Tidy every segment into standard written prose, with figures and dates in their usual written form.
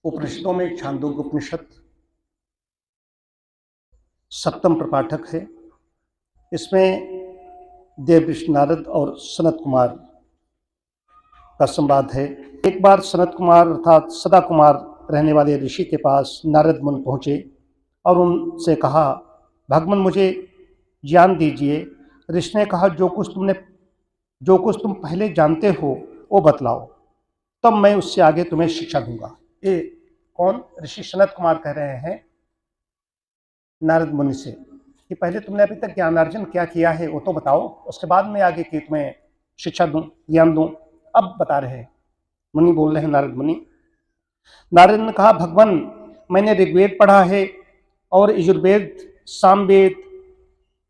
उपनिषदों में छांदोग्य उपनिषद सप्तम प्रपाठक है। इसमें देवऋषि नारद और सनत कुमार का संवाद है। एक बार सनत कुमार अर्थात सदा कुमार रहने वाले ऋषि के पास नारद मुनि पहुँचे और उनसे कहा, भगवान मुझे ज्ञान दीजिए। ऋषि ने कहा, जो कुछ तुम पहले जानते हो वो बतलाओ, तब मैं उससे आगे तुम्हें शिक्षा दूंगा। ये कौन? ऋषि सनत कुमार कह रहे हैं नारद मुनि से कि पहले तुमने अभी तक ज्ञानार्जन क्या किया है वो तो बताओ, उसके बाद मैं आगे की तुम्हें शिक्षा दूं, ज्ञान दूं। अब बता रहे हैं, मुनि बोल रहे हैं नारद मुनि। नारद ने कहा, भगवान मैंने ऋग्वेद पढ़ा है और यजुर्वेद, सामवेद,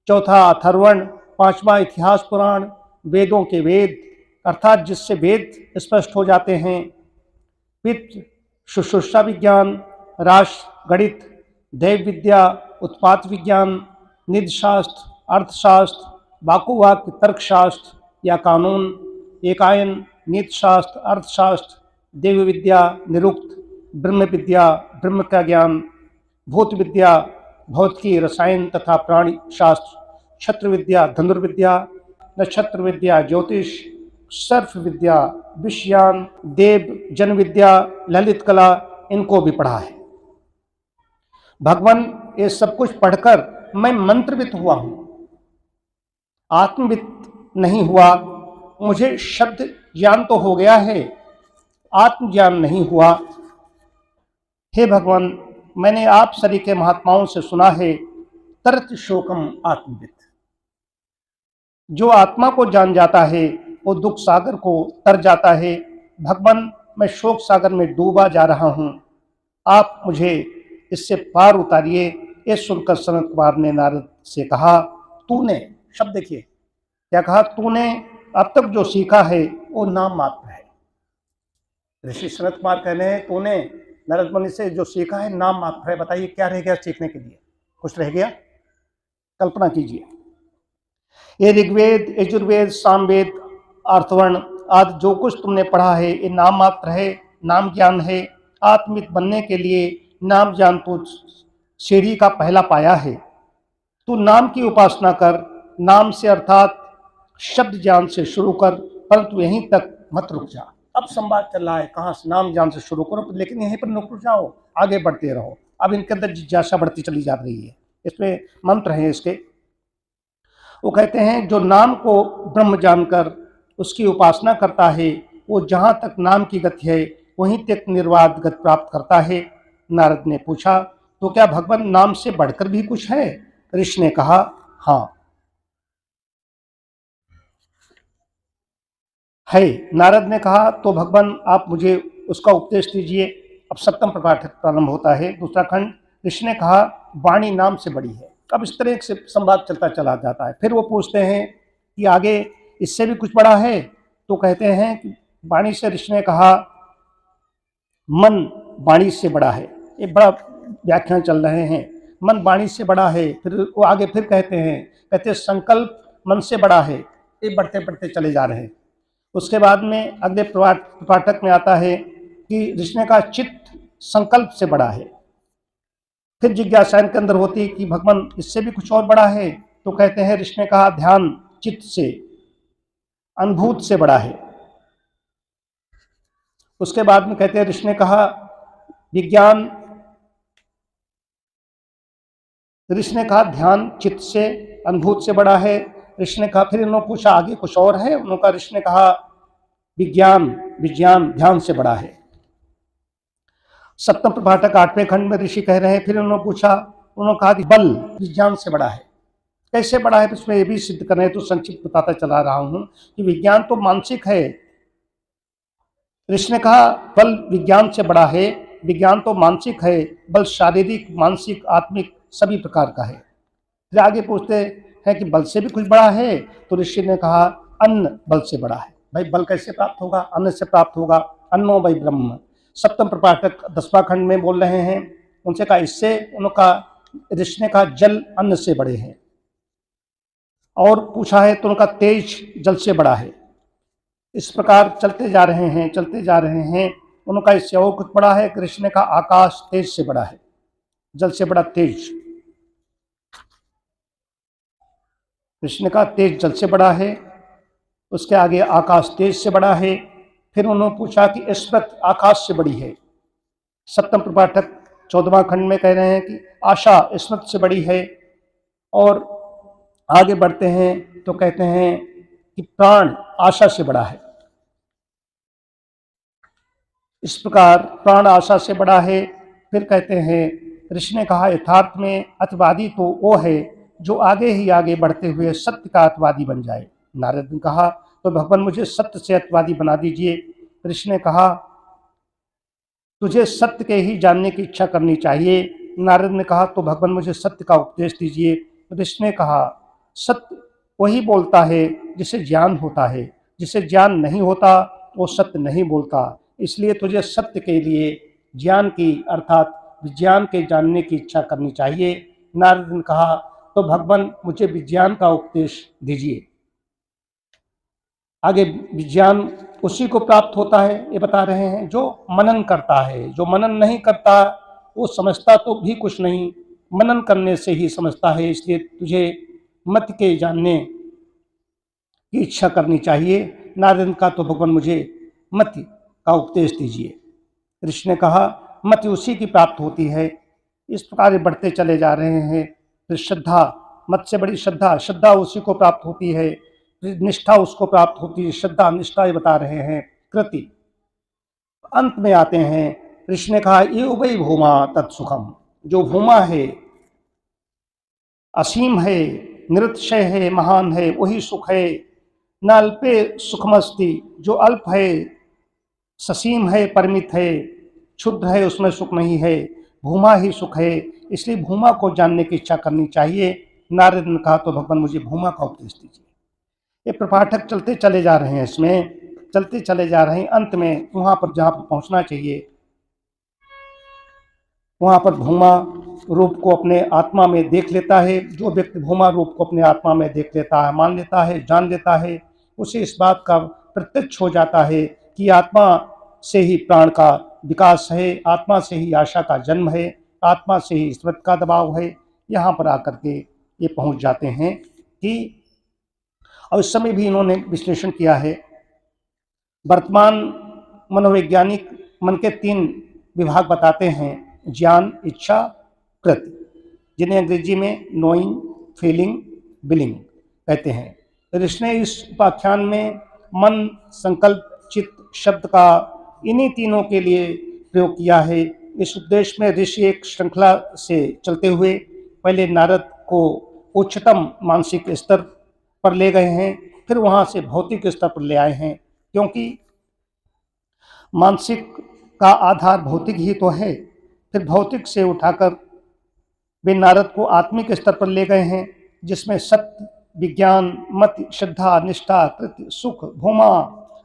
चौथा अथर्वण, पांचवा इतिहास पुराण, वेदों के वेद अर्थात जिससे वेद स्पष्ट हो जाते हैं, वित्त, शुश्रूषा विज्ञान, राष्ट्र गणित, दैव विद्या, उत्पात विज्ञान, निधशास्त्र, अर्थशास्त्र, वाकुवाक्य तर्कशास्त्र या कानून, एकायन, नीतिशास्त्र, अर्थशास्त्र, देव विद्या, निरुक्त, ब्रह्म विद्या, ब्रह्म का ज्ञान, भूत विद्या, भौतिकी, रसायन तथा प्राणी शास्त्र, क्षत्र विद्या, धनुर्विद्या, नक्षत्र विद्या, ज्योतिष, सर्फ विद्या, विषयान, देव, जन विद्या, ललित कला, इनको भी पढ़ा है। भगवान ये सब कुछ पढ़कर मैं मंत्रवित हुआ हूं, आत्मवित नहीं हुआ। मुझे शब्द ज्ञान तो हो गया है, आत्मज्ञान नहीं हुआ। हे भगवान, मैंने आप सभी के महात्माओं से सुना है, तरत शोकम आत्मवित। जो आत्मा को जान जाता है वो दुख सागर को तर जाता है। भगवान मैं शोक सागर में डूबा जा रहा हूं, आप मुझे इससे पार उतारिए। ये सुनकर सनत कुमार ने नारद से कहा, तूने, शब्द देखिए क्या कहा, तूने अब तक जो सीखा है वो नाम मात्र है। ऋषि सनत कुमार कह रहे हैं, तूने नारद मुनि से जो सीखा है नाम मात्र है। बताइए क्या रह गया सीखने के लिए? कुछ रह गया? कल्पना कीजिए। ये ऋग्वेद, यजुर्वेद, सामवेद, अर्थवर्ण आदि जो कुछ तुमने पढ़ा है ये नाम मात्र है, नाम ज्ञान है। आत्मित बनने के लिए नाम ज्ञान तो सीढ़ी का पहला पाया है। तू नाम की उपासना कर, नाम से अर्थात शब्द ज्ञान से शुरू कर, परंतु यहीं तक मत रुक जा। अब संवाद चल रहा है, कहाँ से नाम ज्ञान से शुरू करो, लेकिन यहीं पर रुक जाओ, आगे बढ़ते रहो। अब इनके अंदर जिज्ञासा बढ़ती चली जा रही है। इसमें मंत्र हैं इसके। वो कहते हैं, जो नाम को ब्रह्म जानकर उसकी उपासना करता है, वो जहाँ तक नाम की गति है वहीं तक निर्वाध गति प्राप्त करता है। नारद ने पूछा, तो क्या भगवान नाम से बढ़कर भी कुछ है? ऋषि ने कहा, हाँ है। नारद ने कहा, तो भगवान आप मुझे उसका उपदेश दीजिए। अब सप्तम प्रपाठ प्रारंभ होता है, दूसरा खंड। ऋषि ने कहा, वाणी नाम से बड़ी है। अब इस तरह से संवाद चलता चला जाता है। फिर वो पूछते हैं कि आगे इससे भी कुछ बड़ा है? तो कहते हैं कि वाणी से ऋषि ने कहा, मन वाणी से बड़ा है। ये बड़ा व्याख्यान चल रहे हैं, मन वाणी से बड़ा है। फिर वो आगे फिर कहते हैं संकल्प मन से बड़ा है। ये बढ़ते बढ़ते चले जा रहे हैं। उसके बाद में अगले प्रपाठक में आता है कि ऋषि ने कहा, चित्त संकल्प से बड़ा है। फिर जिज्ञासा इनके अंदर होती कि भगवान इससे भी कुछ और बड़ा है? तो कहते हैं, ऋषि ने कहा, ध्यान चित्त से, अनुभूत से बड़ा है। उसके बाद में कहते हैं, ऋषि ने कहा, विज्ञान, ऋषि ने कहा ध्यान चित्त से, अनुभूत से बड़ा है। ऋषि ने कहा, फिर इन्होंने पूछा आगे कुछ और है? उन्होंने, ऋषि ने कहा, विज्ञान ध्यान से बड़ा है। सप्तम प्रपाठक आठवें खंड में ऋषि कह रहे हैं, फिर उन्होंने पूछा, उन्होंने कहा कि बल विज्ञान से बड़ा है। कैसे बड़ा है? इसमें ये भी सिद्ध कर रहे हैं, तो संक्षिप्त बताता चला रहा हूं कि विज्ञान तो मानसिक है। ऋषि ने कहा, बल विज्ञान से बड़ा है। विज्ञान तो मानसिक है, बल शारीरिक, मानसिक, आत्मिक सभी प्रकार का है। फिर आगे पूछते हैं कि बल से भी कुछ बड़ा है? तो ऋषि ने कहा, अन्न बल से बड़ा है। भाई बल कैसे प्राप्त होगा? अन्न से प्राप्त होगा। अन्नो वै ब्रह्म। सप्तम प्रपाठक 10वां खंड में बोल रहे हैं। उनसे कहा इससे, उनका ऋषि ने कहा जल अन्न से बड़े हैं। और पूछा है तो उनका तेज जल से बड़ा है। इस प्रकार चलते जा रहे हैं। उनका इससे और कुछ बड़ा है कि ऋषि ने कहा आकाश तेज से बड़ा है, जल से बड़ा तेज। ऋषि ने कहा तेज जल से बड़ा है, उसके आगे आकाश तेज से बड़ा है। फिर उन्होंने पूछा कि स्मृति आकाश से बड़ी है। सप्तम प्रपाठक 14वां खंड में कह रहे हैं कि आशा स्मृति से बड़ी है। और आगे बढ़ते हैं तो कहते हैं कि प्राण आशा से बड़ा है। इस प्रकार प्राण आशा से बड़ा है। फिर कहते हैं ऋषि ने कहा यथार्थ में अतिवादी तो वो है जो आगे ही आगे बढ़ते हुए सत्य का अतिवादी बन जाए। नारद ने कहा तो भगवान मुझे सत्य से अतिवादी बना दीजिए। ऋषि ने कहा तुझे सत्य के ही जानने की इच्छा करनी चाहिए। नारद ने कहा तो भगवान मुझे सत्य का उपदेश दीजिए। ऋषि ने कहा सत्य वही बोलता है जिसे ज्ञान होता है, जिसे ज्ञान नहीं होता वो सत्य नहीं बोलता। इसलिए तुझे सत्य के लिए ज्ञान की अर्थात विज्ञान के जानने की इच्छा करनी चाहिए। नारद ने कहा तो भगवान मुझे विज्ञान का उपदेश दीजिए। आगे विज्ञान उसी को प्राप्त होता है ये बता रहे हैं जो मनन करता है। जो मनन नहीं करता वो समझता तो भी कुछ नहीं, मनन करने से ही समझता है। इसलिए तुझे मत के जानने की इच्छा करनी चाहिए। नारद का तो भगवान मुझे मत का उपदेश दीजिए। ऋषि ने कहा मत उसी की प्राप्त होती है। इस प्रकार बढ़ते चले जा रहे हैं। फिर श्रद्धा, मत से बड़ी श्रद्धा, श्रद्धा उसी को प्राप्त होती है। निष्ठा उसको प्राप्त होती है। श्रद्धा निष्ठा ये बता रहे हैं। कृति अंत में आते हैं। ऋषि ने कहा ये वही भूमा तत्सुखम, जो भूमा है असीम है, निरतिशय है, महान है, वही सुख है। न अल्पे सुखमस्ति, जो अल्प है, ससीम है, परिमित है, क्षुद्र है, उसमें सुख नहीं है। भूमा ही सुख है। इसलिए भूमा को जानने की इच्छा करनी चाहिए। नारद ने कहा तो भगवान मुझे भूमा का उपदेश दीजिए। ये प्रपाठक चलते चले जा रहे हैं, इसमें चलते चले जा रहे हैं। अंत में वहाँ पर जहाँ पर पहुँचना चाहिए वहाँ पर भूमा रूप को अपने आत्मा में देख लेता है। जो व्यक्ति भूमा रूप को अपने आत्मा में देख लेता है, मान लेता है, जान लेता है, उसे इस बात का प्रत्यक्ष हो जाता है कि आत्मा से ही प्राण का विकास है, आत्मा से ही आशा का जन्म है, आत्मा से ही स्मृति का दबाव है। यहाँ पर आकर के ये पहुँच जाते हैं कि और इस समय भी इन्होंने विश्लेषण किया है। वर्तमान मनोवैज्ञानिक मन के 3 विभाग बताते हैं, ज्ञान, इच्छा, कृति, जिन्हें अंग्रेजी में नोइंग, फीलिंग, बिलिंग कहते हैं। ऋषि ने इस उपाख्यान में मन, संकल्प, चित्त शब्द का इन्हीं तीनों के लिए प्रयोग किया है। इस उपदेश में ऋषि एक श्रृंखला से चलते हुए पहले नारद को उच्चतम मानसिक स्तर पर ले गए हैं, फिर वहाँ से भौतिक स्तर पर ले आए हैं, क्योंकि मानसिक का आधार भौतिक ही तो है। फिर भौतिक से उठाकर वे नारद को आत्मिक स्तर पर ले गए हैं, जिसमें सत्य, विज्ञान, मत, श्रद्धा, निष्ठा, कृति, सुख, भूमा,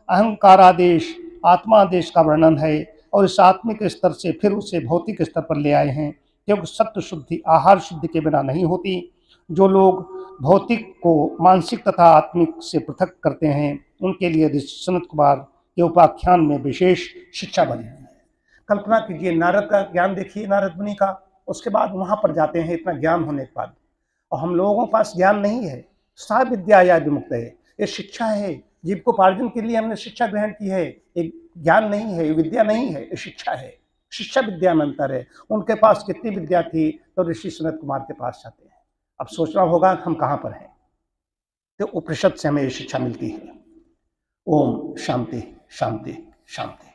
अहंकारादेश, आत्मादेश का वर्णन है। और इस आत्मिक स्तर से फिर उसे भौतिक स्तर पर ले आए हैं, क्योंकि सत्य शुद्धि आहार शुद्धि के बिना नहीं होती। जो लोग भौतिक को मानसिक तथा आत्मिक से पृथक करते हैं उनके लिए ऋषि सनत कुमार के उपाख्यान में विशेष शिक्षा बनी है। कल्पना कीजिए, नारद का ज्ञान देखिए, नारद मुनि का, उसके बाद वहाँ पर जाते हैं इतना ज्ञान होने के बाद, और हम लोगों के पास ज्ञान नहीं है। सा विद्या या विमुक्त है, ये शिक्षा है। जीविकोपार्जन के लिए हमने शिक्षा ग्रहण की है, एक ज्ञान नहीं है, विद्या नहीं है, ये शिक्षा है। शिक्षा विद्या में अंतर है। उनके पास कितनी विद्या थी तो ऋषि सनत कुमार के पास जाते हैं। अब सोचना होगा हम कहाँ पर हैं। तो उपनिषद से हमें ये शिक्षा मिलती है। ओम शांति शांति शांति।